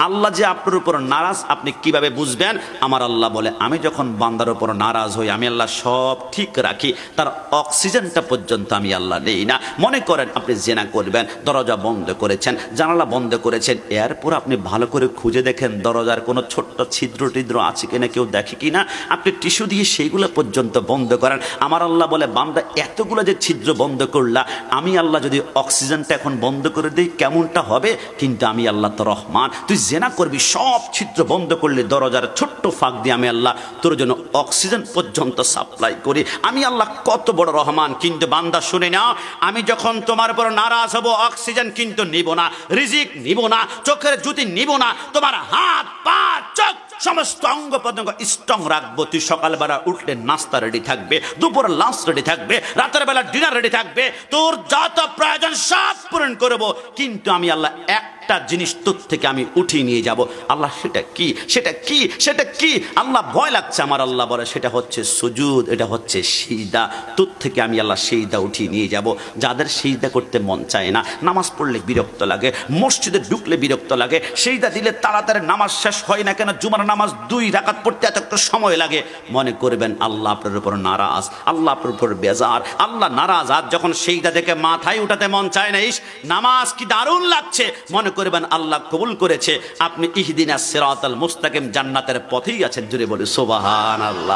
আল্লাহ যে আপনার উপর নারাজ আপনি কিভাবে বুঝবেন? আমার আল্লাহ বলে, আমি যখন বান্দার উপর নারাজ হই আমি আল্লাহ সব ঠিক রাখি, তার অক্সিজেনটা পর্যন্ত আমি আল্লাহ নেই না। মনে করেন আপনি জেনা করবেন, দরজা বন্ধ করেছেন, জানালা বন্ধ করেছেন, এরপর আপনি ভালো করে খুঁজে দেখেন দরজার কোনো ছোট্ট ছিদ্র টিদ্র আছে কিনা, কেউ দেখে কিনা, আপনি টিস্যু দিয়ে সেইগুলো পর্যন্ত বন্ধ করেন। আমার আল্লাহ বলে, বান্দা এতগুলো যে ছিদ্র বন্ধ করলা, আমি আল্লাহ যদি অক্সিজেনটা এখন বন্ধ করে দিই কেমনটা হবে? কিন্তু আমি আল্লাহ তো রহমান, তুই জেনা করবি, সব ছিদ্র বন্ধ করলে দরজার ছোট্ট ফাঁক দিয়ে আমি আল্লাহ তোর জন্য অক্সিজেন পর্যন্ত সাপ্লাই করি। আমি আল্লাহ কত বড় রহমান। কিন্তু বান্দা শুনে না, আমি যখন তোমার উপর নারাজ হব অক্সিজেন কিন্তু নিব না, রিজিক নিব না, চোখের জ্যোতি নিব না, তোমার হাত পা চোখ সমস্ত অঙ্গ প্রত্যঙ্গ স্ট্রং রাখবো। তুই সকালবেলা উঠলে নাস্তা রেডি থাকবে, দুপুর লাঞ্চ রেডি থাকবে, রাতের বেলা ডিনার রেডি থাকবে, তোর যত প্রয়োজন সব পূরণ করবো। কিন্তু আমি আল্লাহ একটা জিনিস তোর থেকে আমি উঠিয়ে নিয়ে যাব। আল্লাহ সেটা কি? সেটা কি? সেটা কি? আল্লাহ ভয় লাগছে। আমার আল্লাহ বলে, সেটা হচ্ছে সুজুদ, এটা হচ্ছে সিজদা। তোর থেকে আমি আল্লাহ সিজদা উঠিয়ে নিয়ে যাব। যাদের সিজদা করতে মন চায় না, নামাজ পড়লে বিরক্ত লাগে, মসজিদে ঢুকলে বিরক্ত লাগে, সিজদা দিলে তাড়াতাড়ি নামাজ শেষ হয় না কেন, জুমার নামাজ 2 রাকাত পড়তে এত একটা সময় লাগে, মনে করবেন আল্লাহ আপনার উপর নারাজ, আল্লাহ আপনার উপর বেজার, আল্লাহ নারাজ। আর যখন সিজদা দেখে মাথায় উঠাতে মন চায় না, ইস নামাজ কি দারুণ লাগছে, মনে করবেন আল্লাহ কবুল করেছে। আপনি ইহদিনাস সিরাতাল মুস্তাকিম, জান্নাতের পথেই আছেন। জুড়ে বলে সুবহানাল্লাহ।